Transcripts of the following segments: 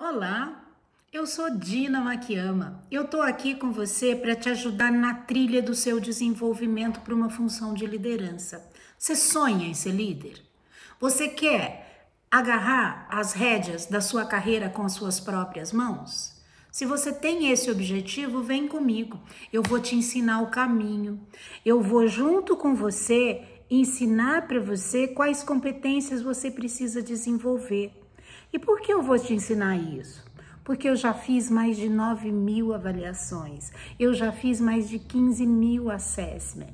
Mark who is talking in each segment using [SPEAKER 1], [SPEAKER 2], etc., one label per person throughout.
[SPEAKER 1] Olá, eu sou Dina Makiyama. Eu tô aqui com você para te ajudar na trilha do seu desenvolvimento para uma função de liderança. Você sonha em ser líder? Você quer agarrar as rédeas da sua carreira com as suas próprias mãos? Se você tem esse objetivo, vem comigo. Eu vou te ensinar o caminho. Eu vou junto com você ensinar para você quais competências você precisa desenvolver. E por que eu vou te ensinar isso? Porque eu já fiz mais de 9.000 avaliações, eu já fiz mais de 15.000 assessments.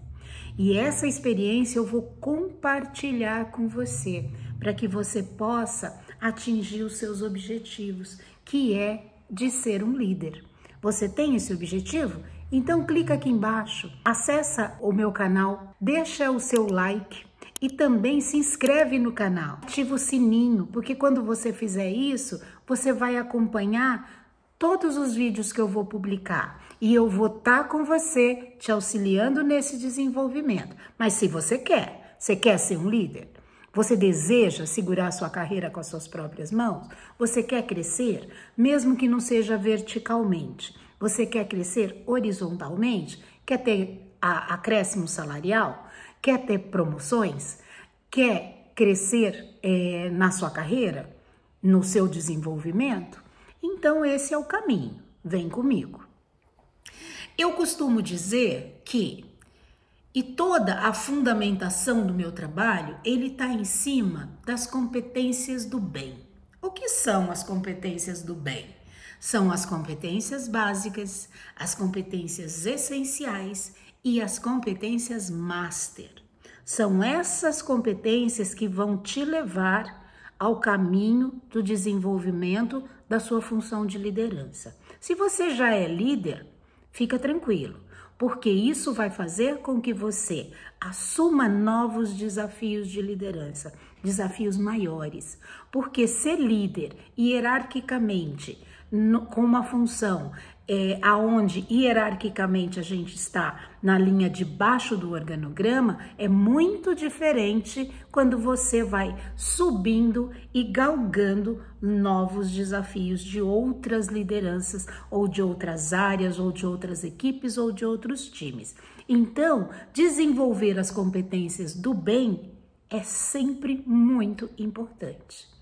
[SPEAKER 1] E essa experiência eu vou compartilhar com você, para que você possa atingir os seus objetivos, que é de ser um líder. Você tem esse objetivo? Então clica aqui embaixo, acessa o meu canal, deixa o seu like, e também se inscreve no canal, ativa o sininho, porque quando você fizer isso, você vai acompanhar todos os vídeos que eu vou publicar. E eu vou estar com você, te auxiliando nesse desenvolvimento. Mas se você quer ser um líder? Você deseja segurar sua carreira com as suas próprias mãos? Você quer crescer, mesmo que não seja verticalmente? Você quer crescer horizontalmente? Quer ter acréscimo salarial? Quer ter promoções? Quer crescer na sua carreira? No seu desenvolvimento? Então esse é o caminho. Vem comigo. Eu costumo dizer que toda a fundamentação do meu trabalho, ele está em cima das competências do bem. O que são as competências do bem? São as competências básicas, as competências essenciais e as competências master. São essas competências que vão te levar ao caminho do desenvolvimento da sua função de liderança. Se você já é líder, fica tranquilo, porque isso vai fazer com que você assuma novos desafios de liderança, desafios maiores, porque ser líder hierarquicamente, com uma função aonde hierarquicamente a gente está na linha de baixo do organograma, é muito diferente quando você vai subindo e galgando novos desafios de outras lideranças ou de outras áreas ou de outras equipes ou de outros times. Então, desenvolver as competências do bem é sempre muito importante.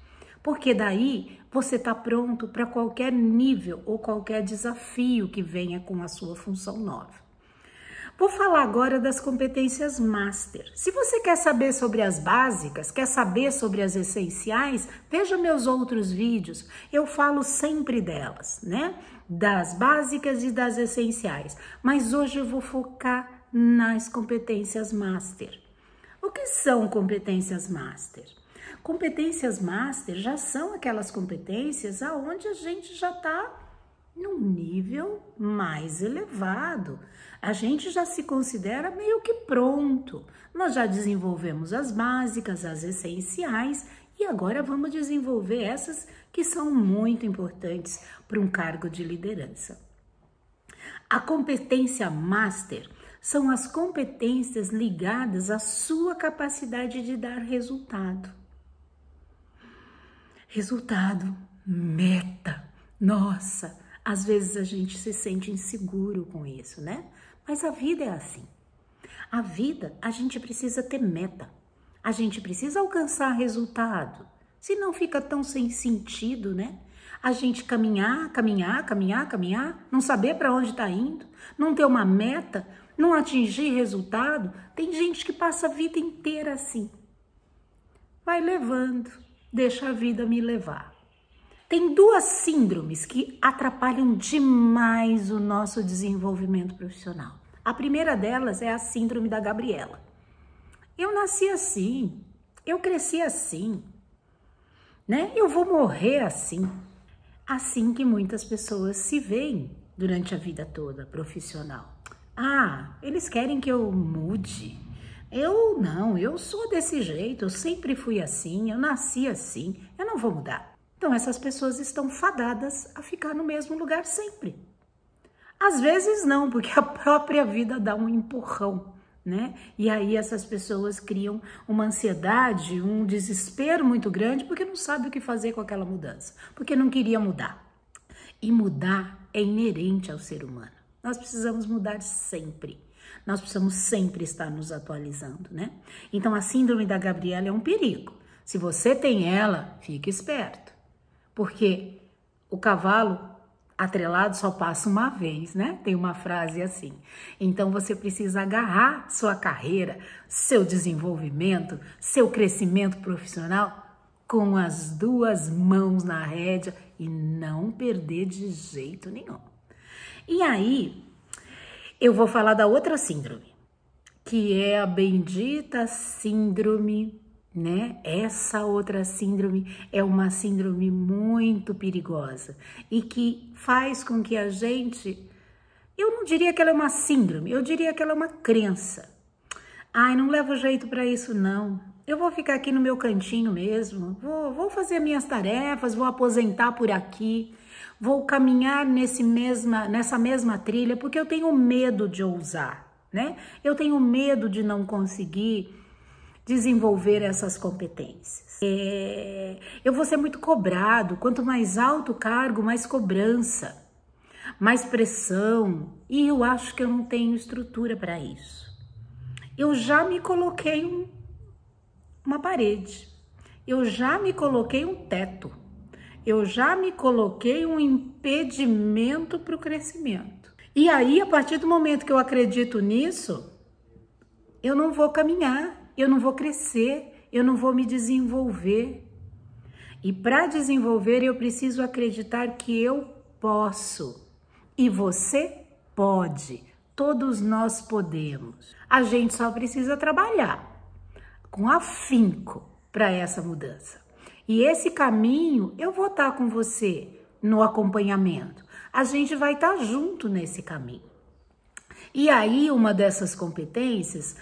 [SPEAKER 1] Porque daí você está pronto para qualquer nível ou qualquer desafio que venha com a sua função nova. Vou falar agora das competências master. Se você quer saber sobre as básicas, quer saber sobre as essenciais, veja meus outros vídeos. Eu falo sempre delas, né? Das básicas e das essenciais. Mas hoje eu vou focar nas competências master. O que são competências master? Competências master já são aquelas competências aonde a gente já está num nível mais elevado. A gente já se considera meio que pronto. Nós já desenvolvemos as básicas, as essenciais e agora vamos desenvolver essas que são muito importantes para um cargo de liderança. A competência master são as competências ligadas à sua capacidade de dar resultado. Resultado, meta. Nossa, às vezes a gente se sente inseguro com isso, né? Mas a vida é assim. A vida, a gente precisa ter meta. A gente precisa alcançar resultado. Senão fica tão sem sentido, né? A gente caminhar, não saber para onde está indo, não ter uma meta, não atingir resultado. Tem gente que passa a vida inteira assim. Vai levando. Deixa a vida me levar. Tem duas síndromes que atrapalham demais o nosso desenvolvimento profissional. A primeira delas é a síndrome da Gabriela. Eu nasci assim, eu cresci assim, né? Eu vou morrer assim. Assim que muitas pessoas se veem durante a vida toda profissional. Ah, eles querem que eu mude. Eu não, eu sou desse jeito, eu sempre fui assim, eu nasci assim, eu não vou mudar. Então essas pessoas estão fadadas a ficar no mesmo lugar sempre. Às vezes não, porque a própria vida dá um empurrão, né? E aí essas pessoas criam uma ansiedade, um desespero muito grande porque não sabe o que fazer com aquela mudança, porque não queria mudar. E mudar é inerente ao ser humano. Nós precisamos mudar sempre. Nós precisamos sempre estar nos atualizando, né? Então a síndrome da Gabriela é um perigo. Se você tem ela, fique esperto, porque o cavalo atrelado só passa uma vez, né? Tem uma frase assim. Então você precisa agarrar sua carreira, seu desenvolvimento, seu crescimento profissional com as duas mãos na rédea e não perder de jeito nenhum. E aí, eu vou falar da outra síndrome, que é a bendita síndrome, né? Essa outra síndrome é uma síndrome muito perigosa e que faz com que a gente, eu não diria que ela é uma síndrome, eu diria que ela é uma crença. Ai, não levo jeito para isso não. Eu vou ficar aqui no meu cantinho mesmo, vou fazer minhas tarefas, vou aposentar por aqui, vou caminhar nessa mesma trilha porque eu tenho medo de ousar, né? Eu tenho medo de não conseguir desenvolver essas competências. Eu vou ser muito cobrado, quanto mais alto o cargo, mais cobrança, mais pressão, e eu acho que eu não tenho estrutura para isso. Eu já me coloquei uma parede, eu já me coloquei um teto, eu já me coloquei um impedimento para o crescimento. E aí, a partir do momento que eu acredito nisso, eu não vou caminhar, eu não vou crescer, eu não vou me desenvolver. E para desenvolver, eu preciso acreditar que eu posso. E você pode. Todos nós podemos. A gente só precisa trabalhar com afinco para essa mudança. E esse caminho, eu vou estar com você no acompanhamento. A gente vai estar junto nesse caminho. E aí, uma dessas competências,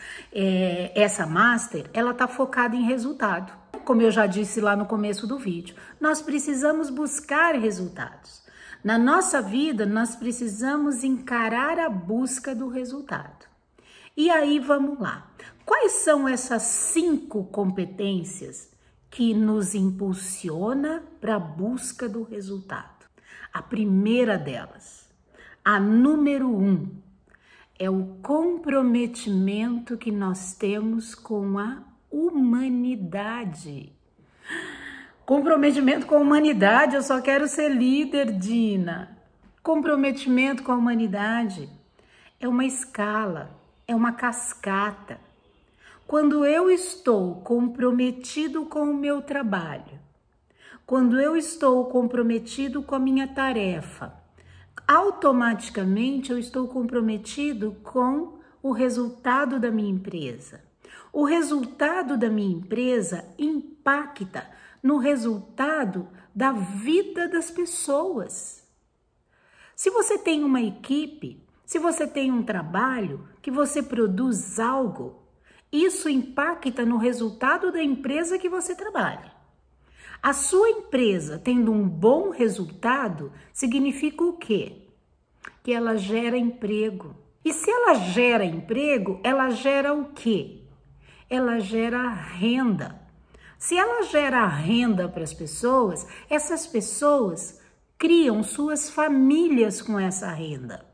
[SPEAKER 1] essa Master, ela está focada em resultado. Como eu já disse lá no começo do vídeo, nós precisamos buscar resultados. Na nossa vida, nós precisamos encarar a busca do resultado. E aí, vamos lá. Quais são essas 5 competências que nos impulsiona para a busca do resultado? A primeira delas, a número 1, é o comprometimento que nós temos com a humanidade. Comprometimento com a humanidade, eu só quero ser líder, Dina. Comprometimento com a humanidade é uma escala, é uma cascata. Quando eu estou comprometido com o meu trabalho, quando eu estou comprometido com a minha tarefa, automaticamente eu estou comprometido com o resultado da minha empresa. O resultado da minha empresa impacta no resultado da vida das pessoas. Se você tem uma equipe, se você tem um trabalho, que você produz algo, isso impacta no resultado da empresa que você trabalha. A sua empresa tendo um bom resultado, significa o quê? Que ela gera emprego. E se ela gera emprego, ela gera o quê? Ela gera renda. Se ela gera renda para as pessoas, essas pessoas criam suas famílias com essa renda.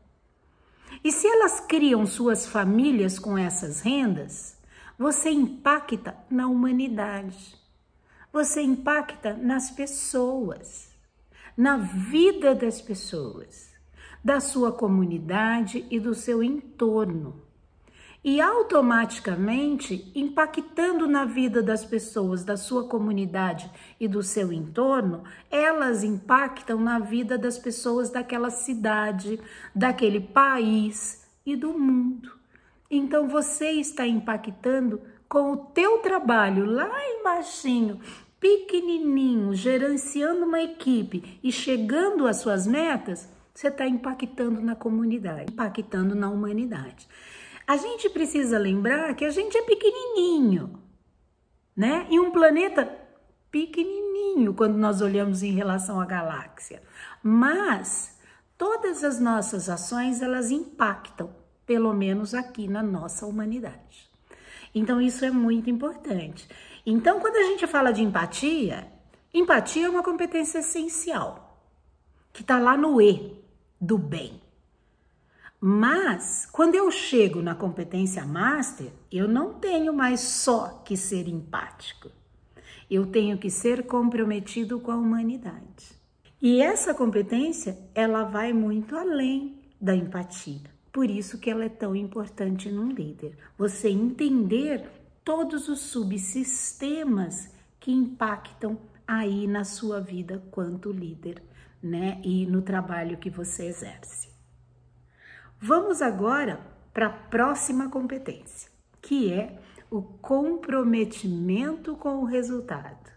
[SPEAKER 1] E se elas criam suas famílias com essas rendas, você impacta na humanidade. Você impacta nas pessoas, na vida das pessoas, da sua comunidade e do seu entorno. E automaticamente, impactando na vida das pessoas, da sua comunidade e do seu entorno, elas impactam na vida das pessoas daquela cidade, daquele país e do mundo. Então você está impactando com o teu trabalho lá embaixinho, pequenininho, gerenciando uma equipe e chegando às suas metas, você está impactando na comunidade, impactando na humanidade. A gente precisa lembrar que a gente é pequenininho, né? E um planeta pequenininho quando nós olhamos em relação à galáxia. Mas todas as nossas ações, elas impactam pelo menos aqui na nossa humanidade. Então, isso é muito importante. Então, quando a gente fala de empatia, empatia é uma competência essencial, que está lá no E, do bem. Mas, quando eu chego na competência master, eu não tenho mais só que ser empático. Eu tenho que ser comprometido com a humanidade. E essa competência, ela vai muito além da empatia. Por isso que ela é tão importante num líder. Você entender todos os subsistemas que impactam aí na sua vida quanto líder, né? E no trabalho que você exerce. Vamos agora para a próxima competência, que é o comprometimento com o resultado.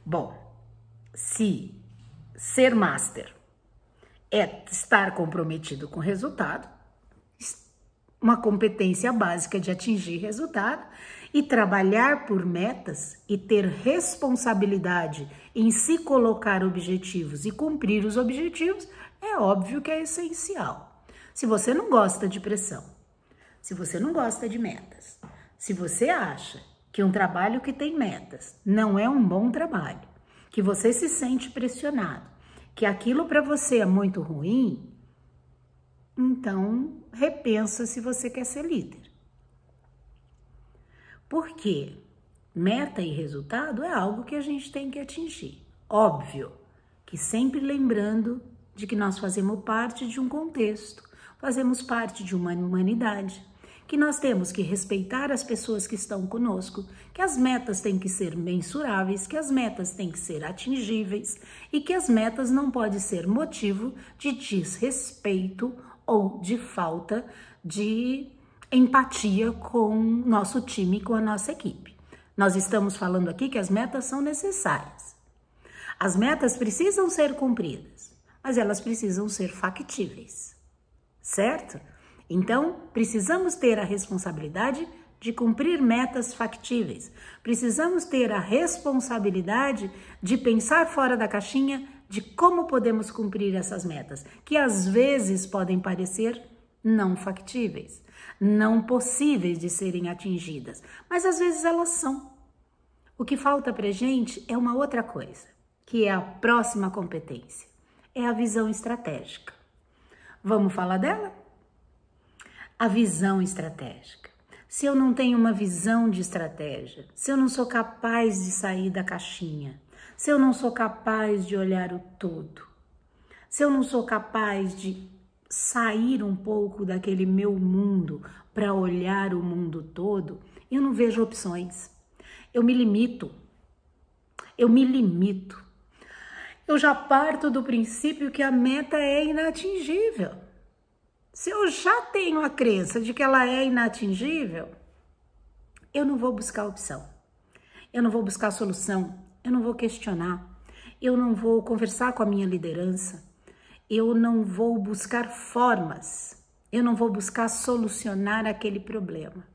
[SPEAKER 1] Bom, se ser master é estar comprometido com o resultado, uma competência básica de atingir resultado e trabalhar por metas e ter responsabilidade em se colocar objetivos e cumprir os objetivos, é óbvio que é essencial. Se você não gosta de pressão, se você não gosta de metas, se você acha que um trabalho que tem metas não é um bom trabalho, que você se sente pressionado, que aquilo para você é muito ruim, então repensa se você quer ser líder. Porque meta e resultado é algo que a gente tem que atingir. Óbvio que sempre lembrando de que nós fazemos parte de um contexto, fazemos parte de uma humanidade, que nós temos que respeitar as pessoas que estão conosco, que as metas têm que ser mensuráveis, que as metas têm que ser atingíveis e que as metas não podem ser motivo de desrespeito ou de falta de empatia com o nosso time, com a nossa equipe. Nós estamos falando aqui que as metas são necessárias. As metas precisam ser cumpridas, mas elas precisam ser factíveis, certo? Então, precisamos ter a responsabilidade de cumprir metas factíveis. Precisamos ter a responsabilidade de pensar fora da caixinha de como podemos cumprir essas metas, que às vezes podem parecer não factíveis, não possíveis de serem atingidas, mas às vezes elas são. O que falta pra gente é uma outra coisa, que é a próxima competência, é a visão estratégica. Vamos falar dela? A visão estratégica. Se eu não tenho uma visão de estratégia, se eu não sou capaz de sair da caixinha, se eu não sou capaz de olhar o todo, se eu não sou capaz de sair um pouco daquele meu mundo para olhar o mundo todo, eu não vejo opções. Eu me limito. Eu já parto do princípio que a meta é inatingível. Se eu já tenho a crença de que ela é inatingível, eu não vou buscar opção, eu não vou buscar solução, eu não vou questionar, eu não vou conversar com a minha liderança, eu não vou buscar formas, eu não vou buscar solucionar aquele problema,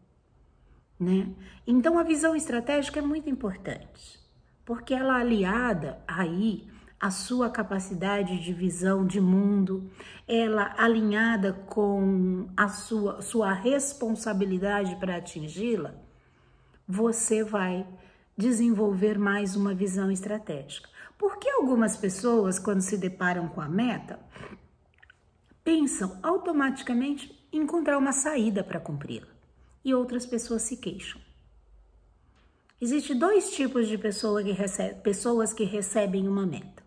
[SPEAKER 1] né? Então a visão estratégica é muito importante, porque ela é aliada aí a sua capacidade de visão de mundo, ela alinhada com a sua responsabilidade para atingi-la, você vai desenvolver mais uma visão estratégica. Porque algumas pessoas, quando se deparam com a meta, pensam automaticamente em encontrar uma saída para cumpri-la, e outras pessoas se queixam. Existem dois tipos de pessoas que recebem uma meta.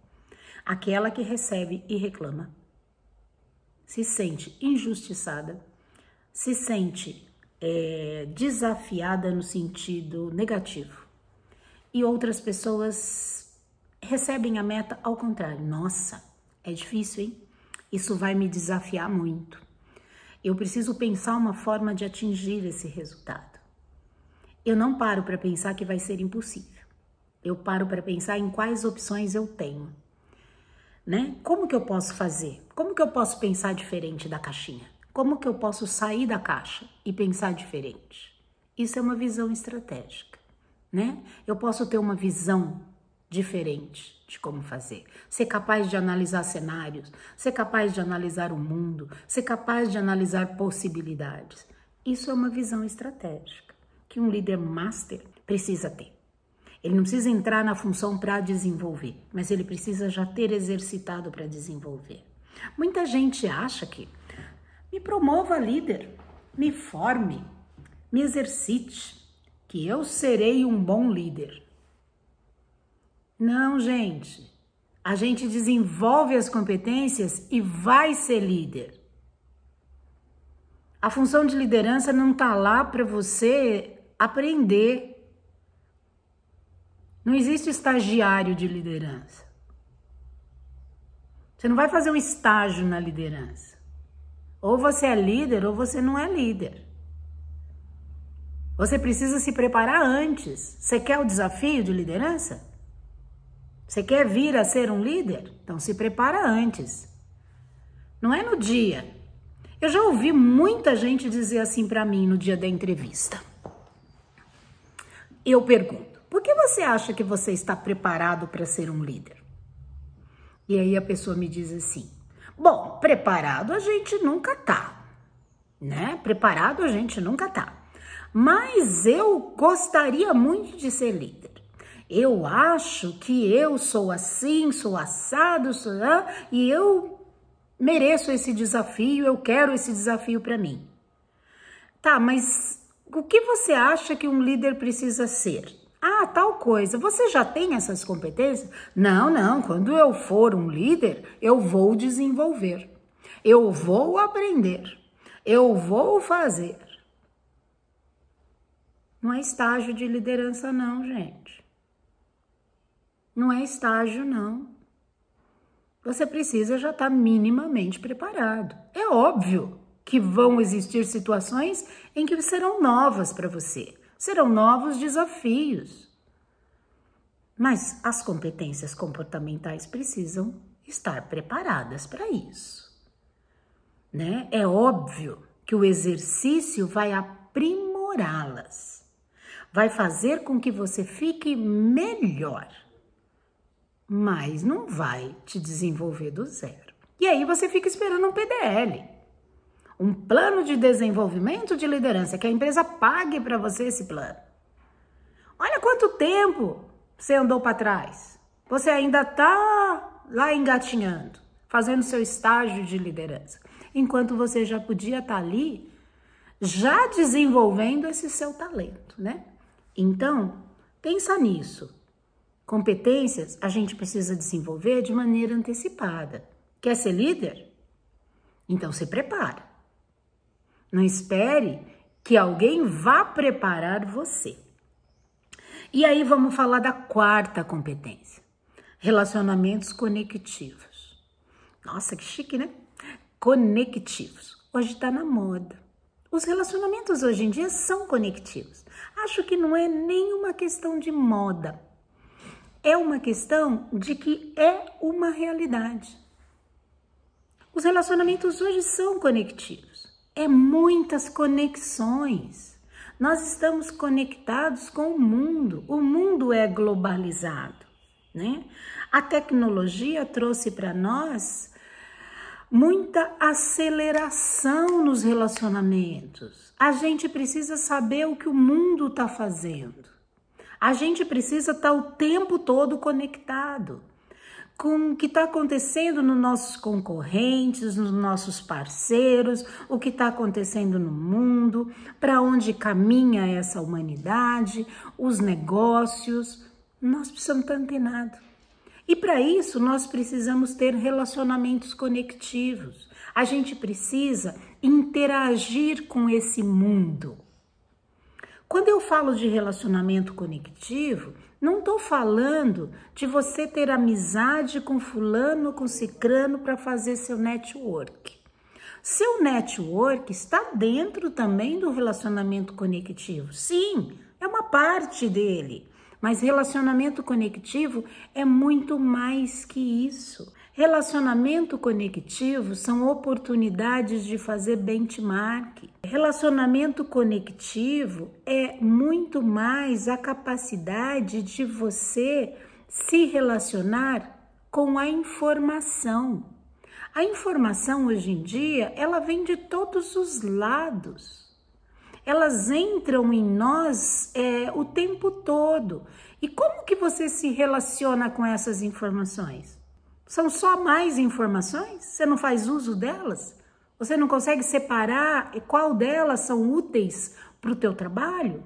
[SPEAKER 1] Aquela que recebe e reclama, se sente injustiçada, se sente desafiada no sentido negativo. E outras pessoas recebem a meta ao contrário. Nossa, é difícil, hein? Isso vai me desafiar muito. Eu preciso pensar uma forma de atingir esse resultado. Eu não paro para pensar que vai ser impossível. Eu paro para pensar em quais opções eu tenho. Né? Como que eu posso fazer? Como que eu posso pensar diferente da caixinha? Como que eu posso sair da caixa e pensar diferente? Isso é uma visão estratégica, né? Eu posso ter uma visão diferente de como fazer. Ser capaz de analisar cenários, ser capaz de analisar o mundo, ser capaz de analisar possibilidades. Isso é uma visão estratégica que um líder master precisa ter. Ele não precisa entrar na função para desenvolver, mas ele precisa já ter exercitado para desenvolver. Muita gente acha que me promova líder, me forme, me exercite, que eu serei um bom líder. Não, gente. A gente desenvolve as competências e vai ser líder. A função de liderança não está lá para você aprender. Não existe estagiário de liderança. Você não vai fazer um estágio na liderança. Ou você é líder ou você não é líder. Você precisa se preparar antes. Você quer o desafio de liderança? Você quer vir a ser um líder? Então se prepara antes. Não é no dia. Eu já ouvi muita gente dizer assim para mim no dia da entrevista. Eu pergunto, por que você acha que você está preparado para ser um líder? E aí a pessoa me diz assim, bom, preparado a gente nunca tá, né? Preparado a gente nunca tá. Mas eu gostaria muito de ser líder. Eu acho que eu sou assim, sou assado, e eu mereço esse desafio, eu quero esse desafio para mim. Tá, mas o que você acha que um líder precisa ser? Ah, tal coisa. Você já tem essas competências? Não. Quando eu for um líder, eu vou desenvolver. Eu vou aprender. Eu vou fazer. Não é estágio de liderança não, gente. Não é estágio não. Você precisa já estar minimamente preparado. É óbvio que vão existir situações em que serão novas para você. Serão novos desafios. Mas as competências comportamentais precisam estar preparadas para isso, né? É óbvio que o exercício vai aprimorá-las. Vai fazer com que você fique melhor, mas não vai te desenvolver do zero. E aí você fica esperando um PDL. Um plano de desenvolvimento de liderança, que a empresa pague para você esse plano. Olha quanto tempo você andou para trás. Você ainda está lá engatinhando, fazendo seu estágio de liderança. Enquanto você já podia estar ali, já desenvolvendo esse seu talento, né? Então, pensa nisso. Competências a gente precisa desenvolver de maneira antecipada. Quer ser líder? Então se prepara. Não espere que alguém vá preparar você. E aí vamos falar da quarta competência. Relacionamentos conectivos. Nossa, que chique, né? Conectivos. Hoje está na moda. Os relacionamentos hoje em dia são conectivos. Acho que não é nenhuma questão de moda. É uma questão de que é uma realidade. Os relacionamentos hoje são conectivos. É muitas conexões. Nós estamos conectados com o mundo. O mundo é globalizado, né? A tecnologia trouxe para nós muita aceleração nos relacionamentos. A gente precisa saber o que o mundo está fazendo. A gente precisa estar o tempo todo conectado com o que está acontecendo nos nossos concorrentes, nos nossos parceiros, o que está acontecendo no mundo, para onde caminha essa humanidade, os negócios. Nós precisamos estar antenados. E para isso nós precisamos ter relacionamentos conectivos. A gente precisa interagir com esse mundo. Quando eu falo de relacionamento conectivo, não estou falando de você ter amizade com fulano, com cicrano para fazer seu network. Seu network está dentro também do relacionamento conectivo. Sim, é uma parte dele. Mas relacionamento conectivo é muito mais que isso. Relacionamento conectivo são oportunidades de fazer benchmark. Relacionamento conectivo é muito mais a capacidade de você se relacionar com a informação. A informação hoje em dia, ela vem de todos os lados. Elas entram em nós o tempo todo. E como que você se relaciona com essas informações? São só mais informações? Você não faz uso delas? Você não consegue separar qual delas são úteis para o teu trabalho?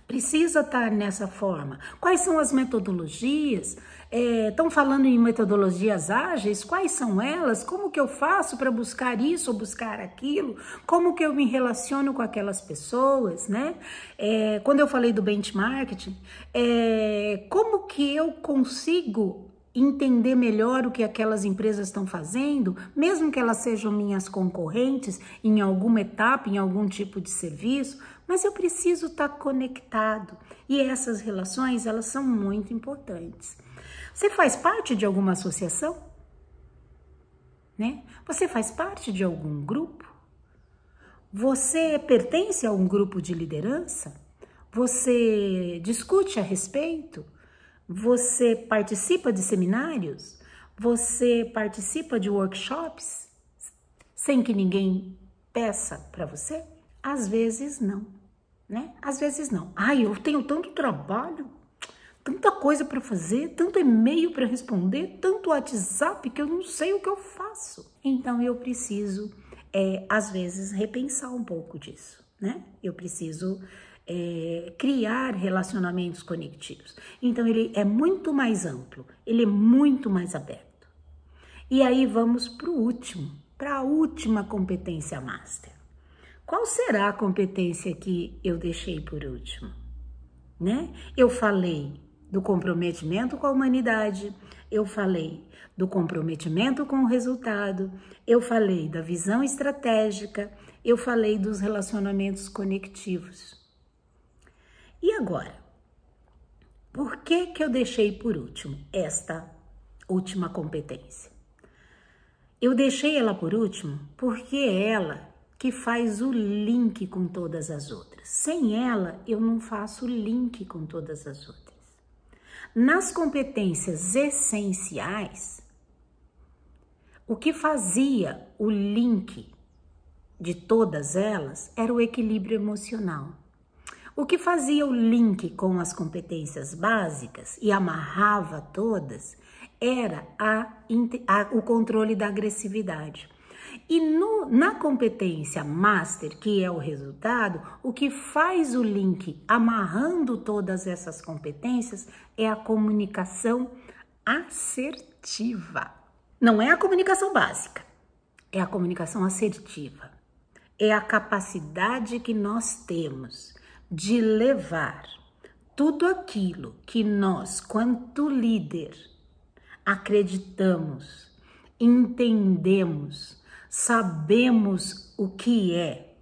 [SPEAKER 1] Precisa estar nessa forma. Quais são as metodologias? Estão falando em metodologias ágeis? Quais são elas? Como que eu faço para buscar isso ou buscar aquilo? Como que eu me relaciono com aquelas pessoas, né? Quando eu falei do benchmarking, como que eu consigo entender melhor o que aquelas empresas estão fazendo, mesmo que elas sejam minhas concorrentes em alguma etapa, em algum tipo de serviço, mas eu preciso estar conectado. E essas relações, elas são muito importantes. Você faz parte de alguma associação? Né? Você faz parte de algum grupo? Você pertence a um grupo de liderança? Você discute a respeito? Você participa de seminários? Você participa de workshops sem que ninguém peça para você? Às vezes não, né? Às vezes não. Ai, eu tenho tanto trabalho, tanta coisa para fazer, tanto e-mail para responder, tanto WhatsApp que eu não sei o que eu faço. Então eu preciso, às vezes, repensar um pouco disso, né? Eu preciso criar relacionamentos conectivos. Então ele é muito mais amplo, ele é muito mais aberto. E aí vamos para a última competência master. Qual será a competência que eu deixei por último? Né? Eu falei do comprometimento com a humanidade, eu falei do comprometimento com o resultado, eu falei da visão estratégica, eu falei dos relacionamentos conectivos. E agora, por que eu deixei por último esta última competência? Eu deixei ela por último porque é ela que faz o link com todas as outras. Sem ela, eu não faço link com todas as outras. Nas competências essenciais, o que fazia o link de todas elas era o equilíbrio emocional. O que fazia o link com as competências básicas e amarrava todas era o controle da agressividade. E na competência master, que é o resultado, o que faz o link amarrando todas essas competências é a comunicação assertiva. Não é a comunicação básica, é a comunicação assertiva. É a capacidade que nós temos de levar tudo aquilo que nós, quanto líder, acreditamos, entendemos, sabemos o que é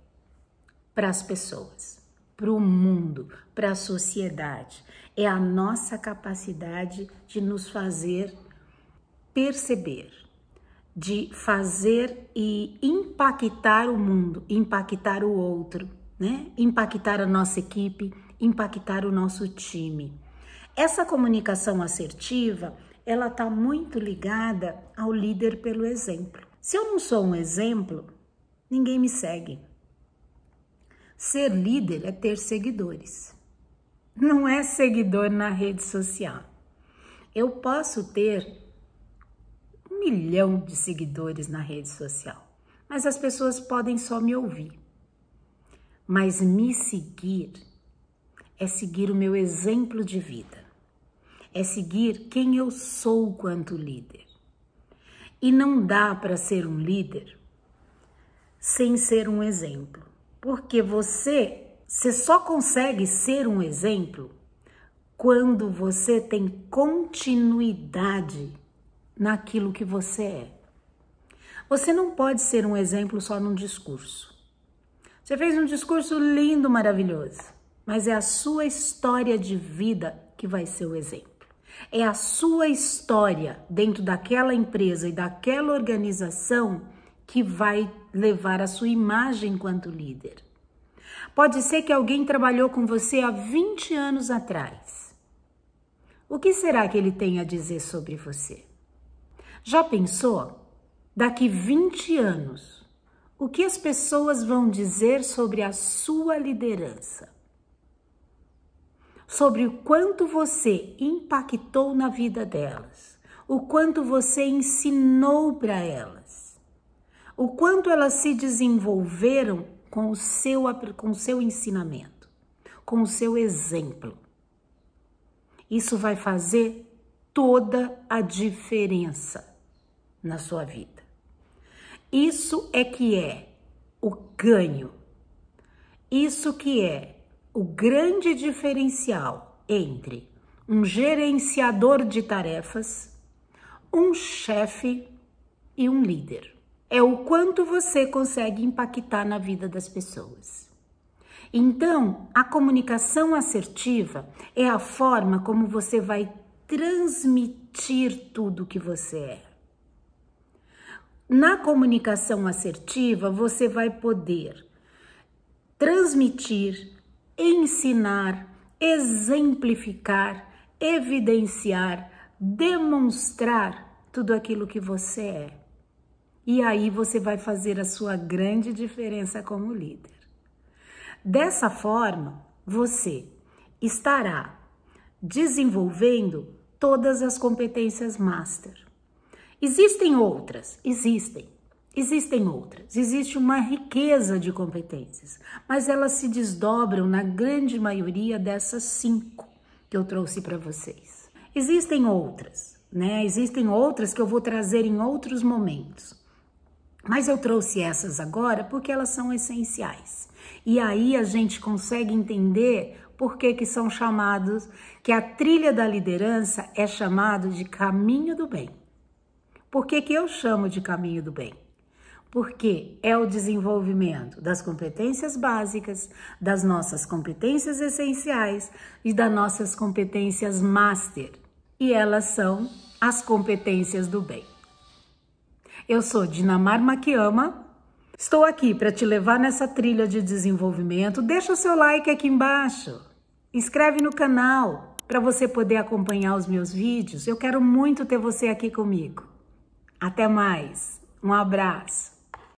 [SPEAKER 1] para as pessoas, para o mundo, para a sociedade. É a nossa capacidade de nos fazer perceber, de fazer e impactar o mundo, impactar o outro, né? Impactar a nossa equipe, impactar o nosso time. Essa comunicação assertiva, ela está muito ligada ao líder pelo exemplo. Se eu não sou um exemplo, ninguém me segue. Ser líder é ter seguidores. Não é seguidor na rede social. Eu posso ter 1 milhão de seguidores na rede social, mas as pessoas podem só me ouvir. Mas me seguir é seguir o meu exemplo de vida, é seguir quem eu sou quanto líder. E não dá para ser um líder sem ser um exemplo, porque você só consegue ser um exemplo quando você tem continuidade naquilo que você é. Você não pode ser um exemplo só num discurso. Você fez um discurso lindo, maravilhoso, mas é a sua história de vida que vai ser o exemplo. É a sua história dentro daquela empresa e daquela organização que vai levar a sua imagem enquanto líder. Pode ser que alguém trabalhou com você há 20 anos atrás. O que será que ele tem a dizer sobre você? Já pensou? Daqui 20 anos, o que as pessoas vão dizer sobre a sua liderança? Sobre o quanto você impactou na vida delas, o quanto você ensinou para elas, o quanto elas se desenvolveram com o seu ensinamento, com o seu exemplo. Isso vai fazer toda a diferença na sua vida. Isso é que é o ganho. Isso que é o grande diferencial entre um gerenciador de tarefas, um chefe e um líder. É o quanto você consegue impactar na vida das pessoas. Então, a comunicação assertiva é a forma como você vai transmitir tudo que você é. Na comunicação assertiva, você vai poder transmitir, ensinar, exemplificar, evidenciar, demonstrar tudo aquilo que você é. E aí você vai fazer a sua grande diferença como líder. Dessa forma, você estará desenvolvendo todas as competências master. Existem outras? Existem outras. Existe uma riqueza de competências, mas elas se desdobram na grande maioria dessas 5 que eu trouxe para vocês. Existem outras, né? Existem outras que eu vou trazer em outros momentos. Mas eu trouxe essas agora porque elas são essenciais. E aí a gente consegue entender por que são chamados, que a trilha da liderança é chamado de caminho do bem. Por que eu chamo de caminho do bem? Porque é o desenvolvimento das competências básicas, das nossas competências essenciais e das nossas competências master. E elas são as competências do bem. Eu sou Dinamar Makiyama, estou aqui para te levar nessa trilha de desenvolvimento. Deixa o seu like aqui embaixo, inscreve no canal para você poder acompanhar os meus vídeos. Eu quero muito ter você aqui comigo. Até mais, um abraço.